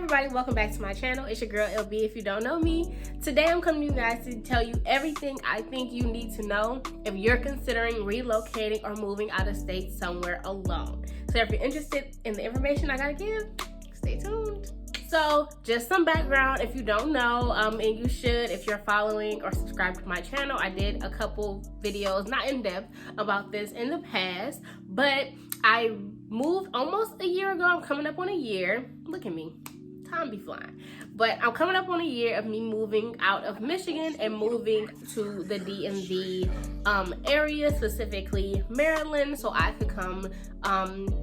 everybody, welcome back to my channel. It's your girl LB if you don't know me. Today I'm coming to you guys to tell you everything I think you need to know if you're considering relocating or moving out of state somewhere alone. So if you're interested in the information I gotta give, stay tuned. So just some background if you don't know, and you should if you're following or subscribed to my channel. I did a couple videos, not in depth, about this in the past, but I moved almost a year ago. I'm coming up on a year. Look at me, time be flying. But I'm coming up on a year of me moving out of Michigan and moving to the DMV area, specifically Maryland, so I could come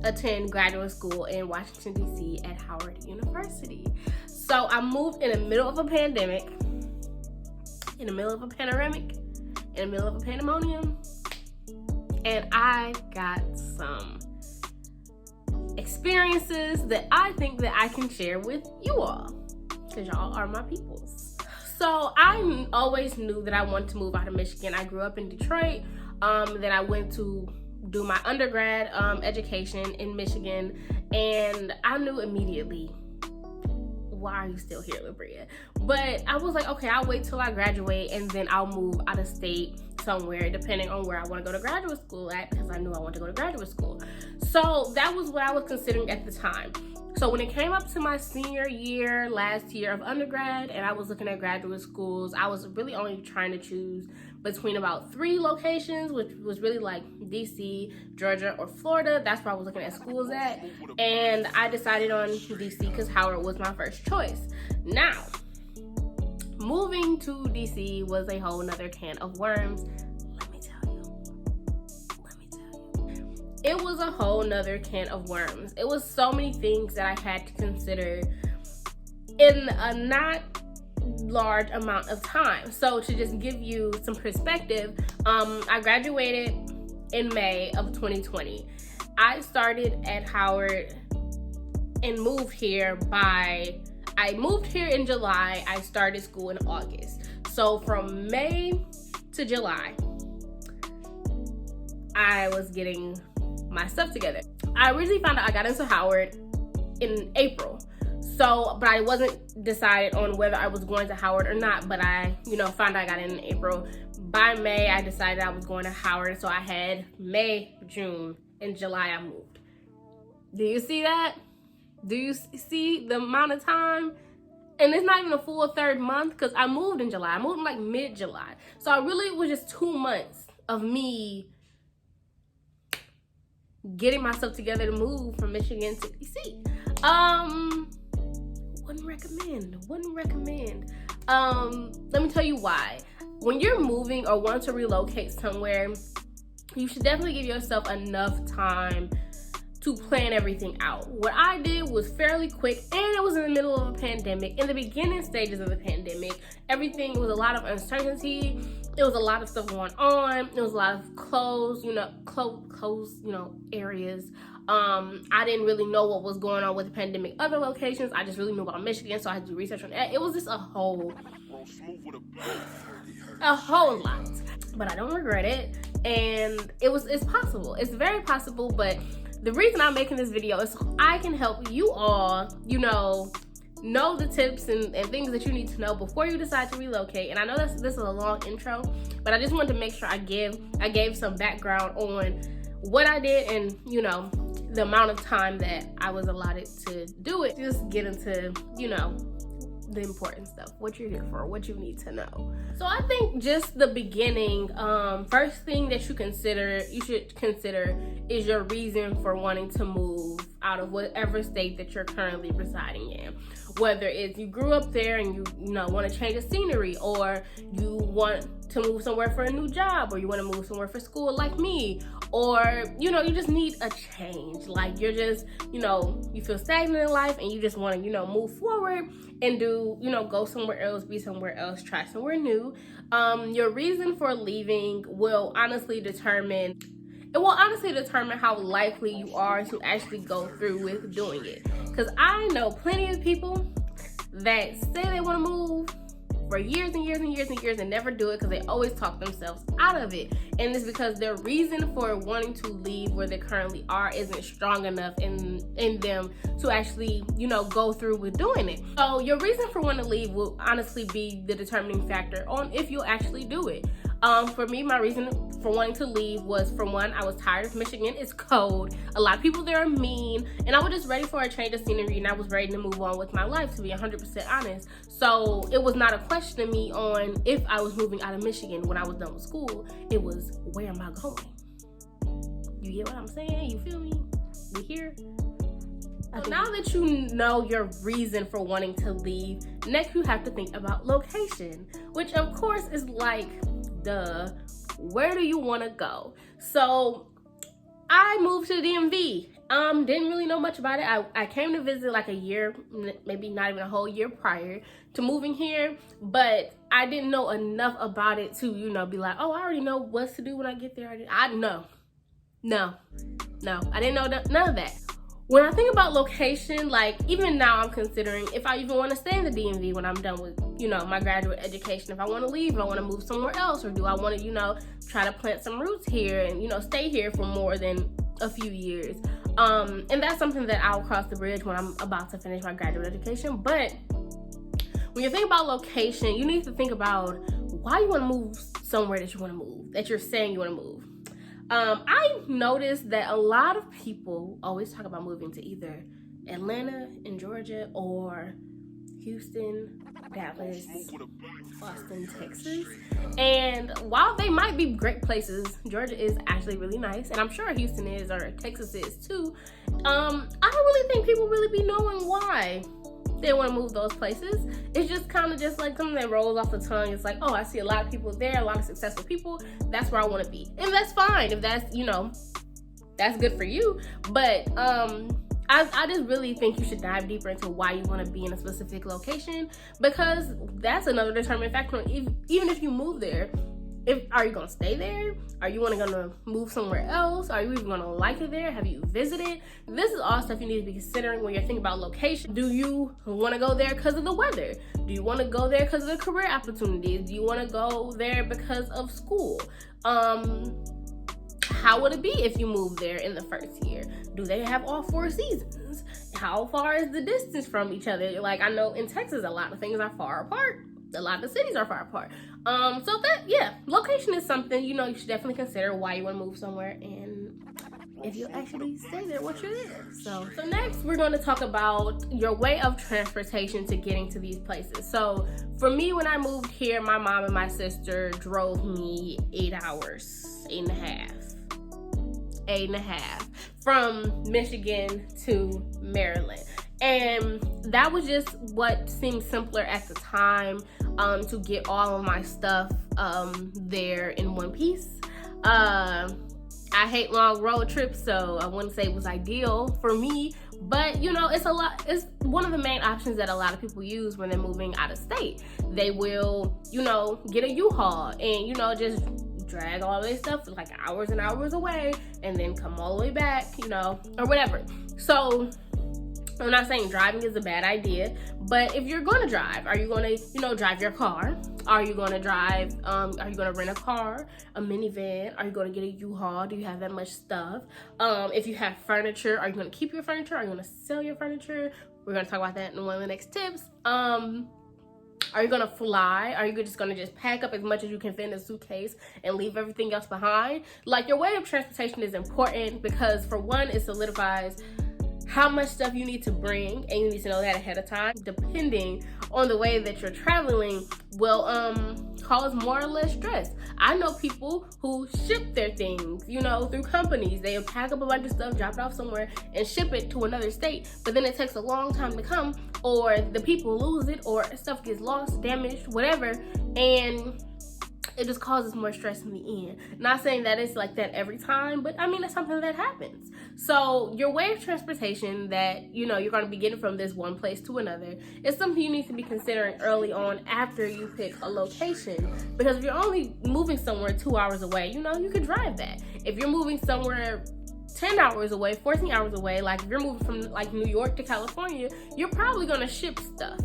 attend graduate school in Washington, D.C. at Howard University. So I moved in the middle of a pandemic, in the middle of a panoramic, in the middle of a pandemonium, and I got some experiences that I think that I can share with you all, because y'all are my peoples. So I always knew that I wanted to move out of Michigan. I grew up in Detroit. Then I went to do my undergrad education in Michigan, and I knew immediately, why are you still here, Labria? But I was like, okay, I'll wait till I graduate and then I'll move out of state somewhere, depending on where I want to go to graduate school at, because I knew I wanted to go to graduate school. So that was what I was considering at the time. So when it came up to my senior year, last year of undergrad, and I was looking at graduate schools, I was really only trying to choose between about 3 locations, which was really like DC, Georgia, or Florida. That's where I was looking at schools at. And I decided on DC because Howard was my first choice. Now, moving to DC was a whole nother can of worms. Let me tell you. It was a whole nother can of worms. It was so many things that I had to consider in a not large amount of time. So to just give you some perspective, I graduated in May of 2020. I started at Howard and moved here I moved here in July. I started school in August. So from May to July, I was getting my stuff together. I originally found out I got into Howard in April. So, but I wasn't decided on whether I was going to Howard or not, but I, found out I got in April. By May, I decided I was going to Howard. So I had May, June, and July I moved. Do you see that? Do you see the amount of time? And it's not even a full third month because I moved in July. I moved in like mid-July. So I really was just 2 months of me getting myself together to move from Michigan to DC. Wouldn't recommend. Let me tell you why. When you're moving or want to relocate somewhere, you should definitely give yourself enough time to plan everything out. What I did was fairly quick, and it was in the middle of a pandemic. In the beginning stages of the pandemic, everything was a lot of uncertainty. It was a lot of stuff going on. It was a lot of closed areas. I didn't really know what was going on with the pandemic other locations. I just really knew about Michigan, so I had to do research on that. It was just a whole lot. But I don't regret it, and it's possible. It's very possible, but the reason I'm making this video is so I can help you all, know the tips and things that you need to know before you decide to relocate. And I know this is a long intro, but I just wanted to make sure I gave some background on what I did and, the amount of time that I was allotted to do it. Just get into, the important stuff, what you're here for, what you need to know. So I think just the beginning, first thing that you should consider is your reason for wanting to move out of whatever state that you're currently residing in. Whether it's you grew up there and you want to change the scenery, or you want to move somewhere for a new job, or you want to move somewhere for school like me, or you just need a change. Like you're just, you feel stagnant in life and you just want to, move forward and do, go somewhere else, be somewhere else, try somewhere new. Your reason for leaving will honestly determine how likely you are to actually go through with doing it. Because I know plenty of people that say they want to move for years and years and years and years and never do it because they always talk themselves out of it. And it's because their reason for wanting to leave where they currently are isn't strong enough in them to actually, you know, go through with doing it. So your reason for wanting to leave will honestly be the determining factor on if you'll actually do it. For me, my reason for wanting to leave was, for one, I was tired of Michigan. It's cold. A lot of people there are mean, and I was just ready for a change of scenery, and I was ready to move on with my life, to be 100% honest. So it was not a question to me on if I was moving out of Michigan when I was done with school. It was, where am I going? You get what I'm saying? You feel me? We here? So now that you know your reason for wanting to leave, next you have to think about location, which of course is like, duh, where do you want to go? So I moved to the DMV. Didn't really know much about it. I came to visit like a year, maybe not even a whole year prior to moving here, but I didn't know enough about it to, you know, be like, oh, I already know what to do when I get there. No, I didn't know none of that. When I think about location, like even now I'm considering if I even want to stay in the DMV when I'm done with, you know, my graduate education. If I want to leave, if I want to move somewhere else, or do I want to, you know, try to plant some roots here and, you know, stay here for more than a few years. And that's something that I'll cross the bridge when I'm about to finish my graduate education. But when you think about location, you need to think about why you want to move somewhere that you want to move, that you're saying you want to move. I noticed that a lot of people always talk about moving to either Atlanta in Georgia or Houston, Dallas, Austin, Texas. And while they might be great places, Georgia is actually really nice, and I'm sure Houston is, or Texas is too. I don't really think people really be knowing why they want to move those places. It's just kind of just like something that rolls off the tongue. It's like, oh, I see a lot of people there, a lot of successful people. That's where I want to be. And that's fine if that's, you know, that's good for you. But I just really think you should dive deeper into why you want to be in a specific location, because that's another determining factor. Even if you move there, are you gonna stay there? Are you gonna move somewhere else? Are you even gonna like it there? Have you visited? This is all stuff you need to be considering when you're thinking about location. Do you want to go there because of the weather? Do you want to go there because of the career opportunities? Do you want to go there because of school? How would it be if you moved there in the first year? Do they have all 4 seasons? How far is the distance from each other? Like, I know in Texas, a lot of things are far apart. A lot of the cities are far apart. So that, yeah, location is something, you know, you should definitely consider why you want to move somewhere and if you actually stay there, what you're there. So next we're going to talk about your way of transportation to getting to these places. So for me, when I moved here, my mom and my sister drove me 8 hours, 8.5 from Michigan to Maryland. And that was just what seemed simpler at the time, to get all of my stuff there in one piece. I hate long road trips, so I wouldn't say it was ideal for me, but you know, it's one of the main options that a lot of people use when they're moving out of state. They will, you know, get a U-Haul and, you know, just drag all their stuff like hours and hours away and then come all the way back, you know, or whatever. So I'm not saying driving is a bad idea, but if you're going to drive, are you going to, you know, drive your car? Are you going to drive, are you going to rent a car, a minivan? Are you going to get a U-Haul? Do you have that much stuff? If you have furniture, are you going to keep your furniture? Are you going to sell your furniture? We're going to talk about that in one of the next tips. Are you going to fly? Are you just going to pack up as much as you can fit in a suitcase and leave everything else behind? Like, your way of transportation is important because, for one, it solidifies how much stuff you need to bring, and you need to know that ahead of time. Depending on the way that you're traveling will cause more or less stress. I know people who ship their things, you know, through companies. They'll pack up a bunch of stuff, drop it off somewhere, and ship it to another state, but then it takes a long time to come, or the people lose it, or stuff gets lost, damaged, whatever, and it just causes more stress in the end. Not saying that it's like that every time, but I mean, it's something that happens. So your way of transportation that, you know, you're going to be getting from this one place to another is something you need to be considering early on after you pick a location. Because if you're only moving somewhere 2 hours away, you know, you could drive that. If you're moving somewhere 10 hours away, 14 hours away, like if you're moving from like New York to California, you're probably going to ship stuff.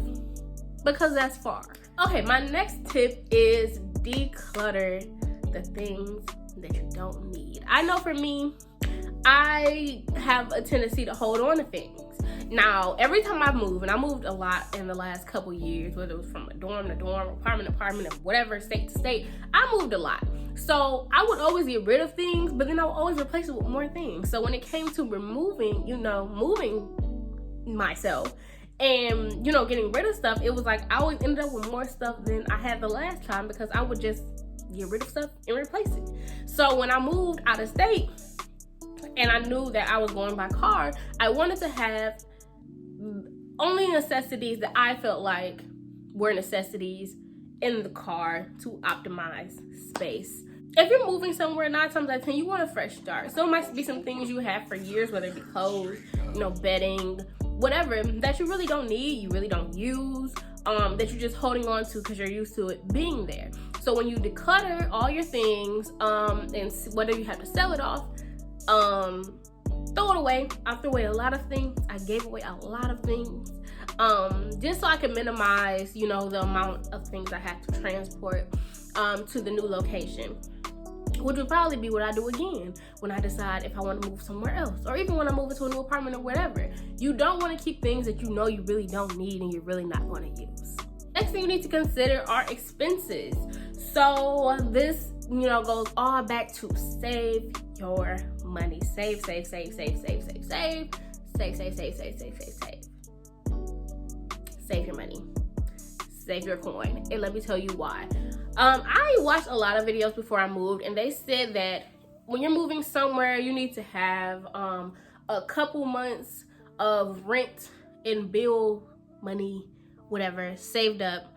because that's far. Okay, my next tip is declutter the things that you don't need. I know for me, I have a tendency to hold on to things. Now, every time I move, and I moved a lot in the last couple years, whether it was from a dorm to dorm, apartment to apartment, or whatever, state to state, I moved a lot. So I would always get rid of things, but then I would always replace it with more things. So when it came to removing, moving myself and, getting rid of stuff, it was like I always ended up with more stuff than I had the last time because I would just get rid of stuff and replace it. So when I moved out of state and I knew that I was going by car, I wanted to have only necessities that I felt like were necessities in the car to optimize space. If you're moving somewhere, 9 times out of 10, you want a fresh start. So it might be some things you have for years, whether it be clothes, bedding, whatever, that you really don't need, you really don't use, that you're just holding on to because you're used to it being there. So when you declutter all your things, and whether you have to sell it off, throw it away. I threw away a lot of things. I gave away a lot of things, just so I can minimize, the amount of things I have to transport to the new location, which would probably be what I do again when I decide if I want to move somewhere else, or even when I move into a new apartment or whatever. You don't want to keep things that you really don't need and you're really not going to use. Next thing you need to consider are expenses. So this, goes all back to save your money. Save. Save your money. Save your coin. And let me tell you why. I watched a lot of videos before I moved, and they said that when you're moving somewhere, you need to have a couple months of rent and bill money, whatever, saved up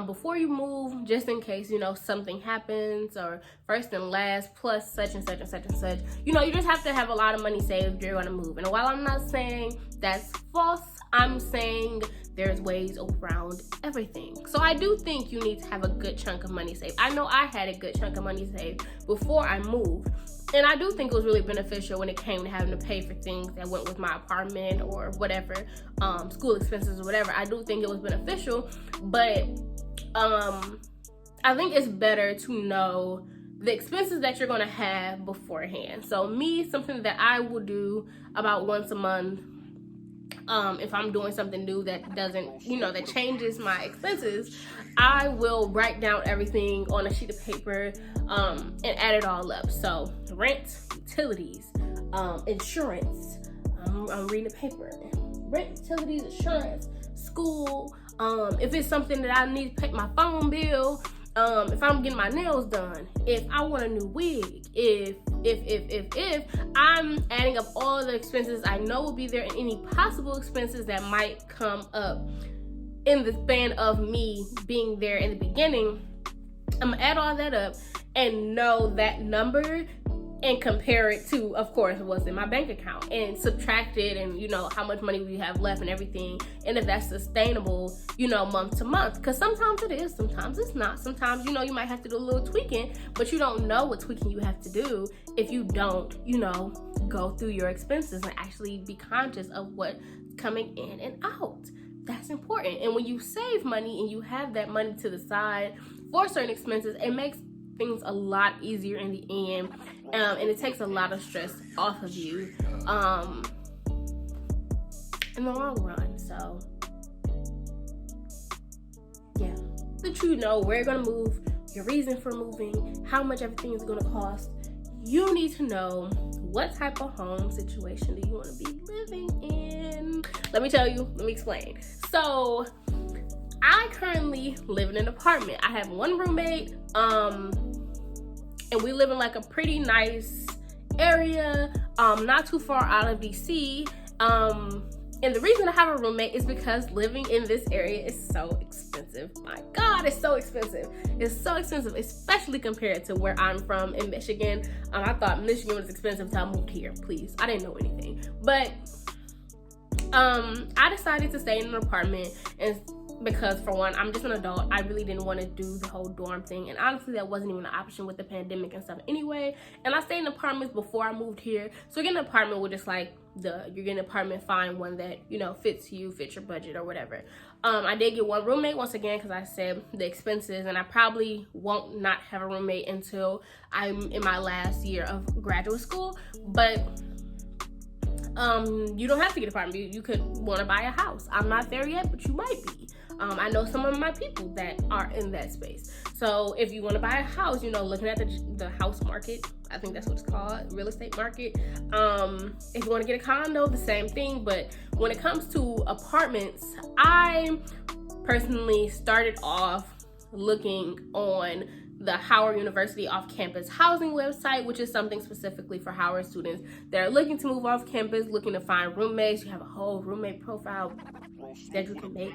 before you move, just in case, something happens, or first and last, plus such and such and such and such. You just have to have a lot of money saved if you're gonna move. And while I'm not saying that's false, I'm saying there's ways around everything. So I do think you need to have a good chunk of money saved. I know I had a good chunk of money saved before I moved. And I do think it was really beneficial when it came to having to pay for things that went with my apartment or whatever, school expenses or whatever. I do think it was beneficial, but I think it's better to know the expenses that you're gonna have beforehand. So me, something that I will do about once a month, if I'm doing something new that doesn't, that changes my expenses, I will write down everything on a sheet of paper and add it all up. So rent, utilities, insurance, I'm reading the paper, rent, utilities, insurance, school, if it's something that I need to pay my phone bill, if I'm getting my nails done, if I want a new wig, if I'm adding up all the expenses I know will be there and any possible expenses that might come up in the span of me being there in the beginning, I'm gonna add all that up and know that number and compare it to, of course, what's in my bank account, and subtract it, and how much money we have left and everything, and if that's sustainable, month to month. Because sometimes it is, sometimes it's not. Sometimes you might have to do a little tweaking, but you don't know what tweaking you have to do if you don't go through your expenses and actually be conscious of what's coming in and out. That's important. And when you save money and you have that money to the side for certain expenses, it makes things a lot easier in the end, and it takes a lot of stress off of you in the long run. So yeah, that where you're gonna move, your reason for moving, how much everything is gonna cost. You need to know what type of home situation do you want to be living in. Let me explain. So I currently live in an apartment. I have one roommate, and we live in like a pretty nice area, not too far out of DC. And the reason I have a roommate is because living in this area is so expensive. My God, it's so expensive. It's so expensive, especially compared to where I'm from in Michigan. I thought Michigan was expensive until I moved here. Please, I didn't know anything. But I decided to stay in an apartment and because for one, I'm just an adult. I really didn't want to do the whole dorm thing, and honestly that wasn't even an option with the pandemic and stuff anyway. And I stayed in apartments before I moved here, so getting an apartment was just like, you're getting an apartment, find one that, you know, fits you, fits your budget or whatever. I did get one roommate once again because I said the expenses, and I probably won't not have a roommate until I'm in my last year of graduate school. But you don't have to get an apartment. You could want to buy a house. I'm not there yet, but you might be. I know some of my people that are in that space. So if you want to buy a house, you know, looking at the house market, I think that's what it's called, real estate market. If you want to get a condo, the same thing. But when it comes to apartments, I personally started off looking on the Howard University off-campus housing website, which is something specifically for Howard students that are looking to move off campus, looking to find roommates. You have a whole roommate profile that you can make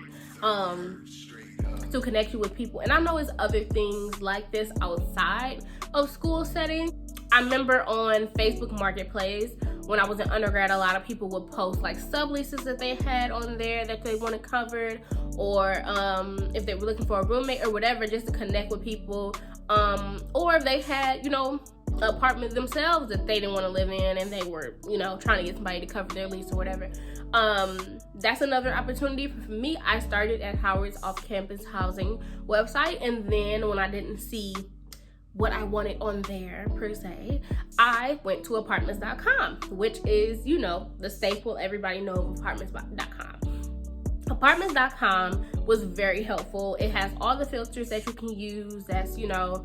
to connect you with people. And I know it's other things like this outside of school setting. I remember on Facebook Marketplace, when I was in undergrad, a lot of people would post like subleases that they had on there that they wanted covered, or if they were looking for a roommate or whatever, just to connect with people, or if they had, you know, an apartment themselves that they didn't want to live in and they were, you know, trying to get somebody to cover their lease or whatever. That's another opportunity for me. I started at Howard's off-campus housing website, and then when I didn't see what I wanted on there per se, I went to apartments.com, which is, you know, the staple everybody knows of apartments.com. Apartments.com was very helpful. It has all the filters that you can use. That's, you know,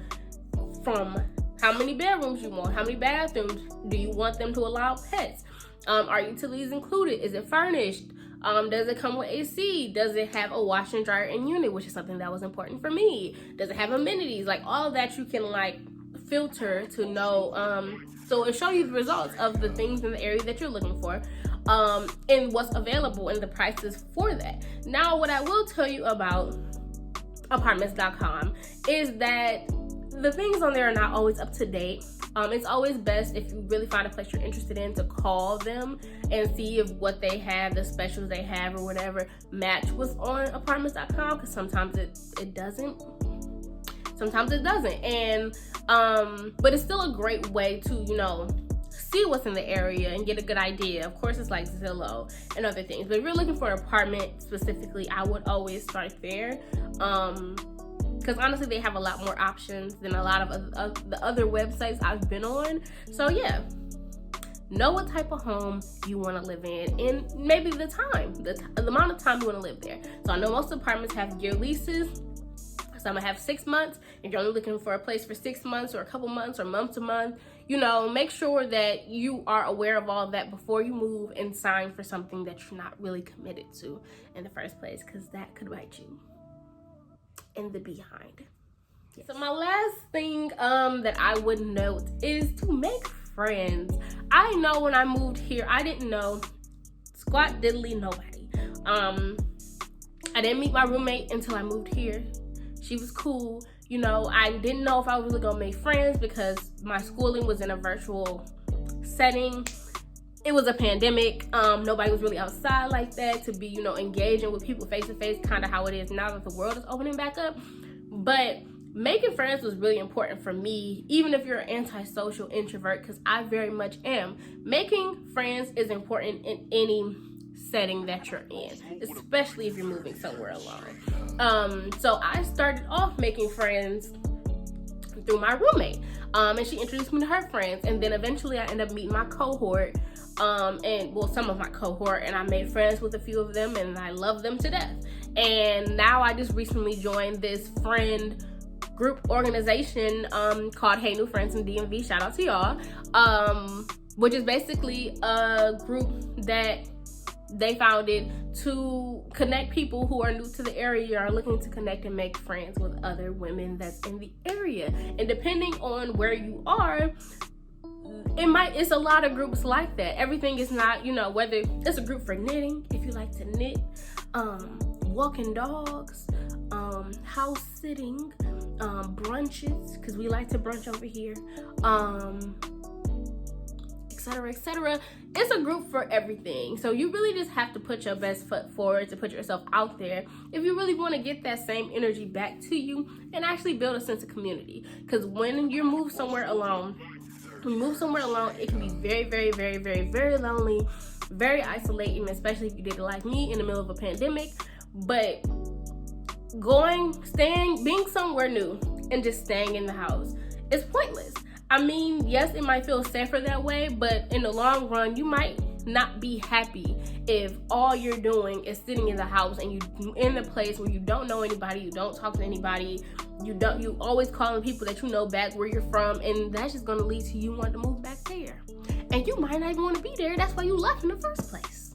from how many bedrooms you want, how many bathrooms, do you want them to allow pets, are utilities included, is it furnished, does it come with AC, does it have a washer and dryer and unit, which is something that was important for me, does it have amenities, like all of that you can like filter to know, so it'll show you the results of the things in the area that you're looking for, and what's available and the prices for that. Now, what I will tell you about apartments.com is that the things on there are not always up to date. It's always best, if you really find a place you're interested in, to call them and see if what they have, the specials they have or whatever, match what's on apartments.com, because sometimes it doesn't. Sometimes it doesn't. And but it's still a great way to, you know, see what's in the area and get a good idea. Of course, it's like Zillow and other things, but if you're looking for an apartment specifically, I would always start there. Because honestly, they have a lot more options than a lot of the other websites I've been on. So yeah, know what type of home you want to live in, and maybe the time, the amount of time you want to live there. So I know most apartments have year leases. Some have 6 months. If you're only looking for a place for 6 months or a couple months or month to month, you know, make sure that you are aware of all of that before you move and sign for something that you're not really committed to in the first place, because that could bite you in the behind. Yes. So my last thing that I would note is to make friends. I know when I moved here, I didn't know squat diddly nobody. I didn't meet my roommate until I moved here. She was cool. You know, I didn't know if I was really gonna make friends because my schooling was in a virtual setting. It was a pandemic. Nobody was really outside like that to be, you know, engaging with people face to face, kind of how it is now that the world is opening back up. But making friends was really important for me, even if you're an antisocial introvert, because I very much am. Making friends is important in any setting that you're in, especially if you're moving somewhere alone. So I started off making friends through my roommate, and she introduced me to her friends, and then eventually I ended up meeting my cohort, and well, some of my cohort, and I made friends with a few of them, and I love them to death. And now I just recently joined this friend group organization called Hey New Friends in DMV. Shout out to y'all, which is basically a group that they founded to connect people who are new to the area, are looking to connect and make friends with other women that's in the area. And depending on where you are, it's a lot of groups like that. Everything is not, you know, whether it's a group for knitting, if you like to knit, walking dogs, house sitting, brunches, because we like to brunch over here, etc., etc. It's a group for everything. So you really just have to put your best foot forward to put yourself out there if you really want to get that same energy back to you and actually build a sense of community. Because when you move somewhere alone, it can be very, very, very, very, very lonely, very isolating, especially if you did it like me in the middle of a pandemic. But being somewhere new and just staying in the house is pointless. I mean, yes, it might feel safer that way, but in the long run, you might not be happy if all you're doing is sitting in the house and you in a place where you don't know anybody, you don't talk to anybody, you always calling people that you know back where you're from, and that's just gonna lead to you wanting to move back there. And you might not even want to be there. That's why you left in the first place.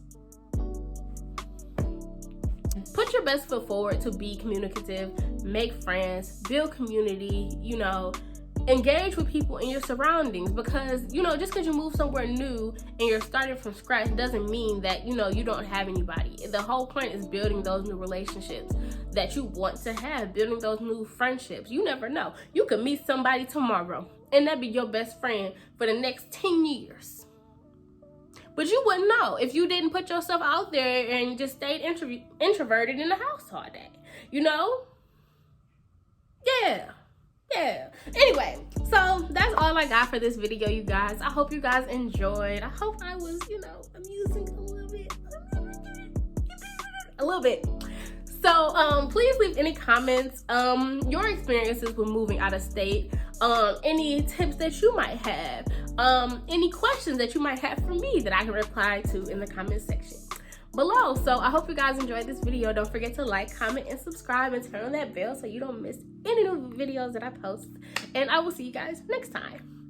Put your best foot forward to be communicative, make friends, build community, engage with people in your surroundings, because just because you move somewhere new and you're starting from scratch doesn't mean that you don't have anybody. The whole point is building those new relationships that you want to have, building those new friendships. You never know, you could meet somebody tomorrow and that be your best friend for the next 10 years, but you wouldn't know if you didn't put yourself out there and just stayed introverted in the house all day. Yeah. Anyway, so that's all I got for this video, you guys. I hope you guys enjoyed. I hope I was, amusing a little bit. So please leave any comments, your experiences with moving out of state, any tips that you might have, any questions that you might have for me that I can reply to in the comment section below. So I hope you guys enjoyed this video. Don't forget to like, comment, and subscribe, and turn on that bell so you don't miss any new videos that I post. And I will see you guys next time.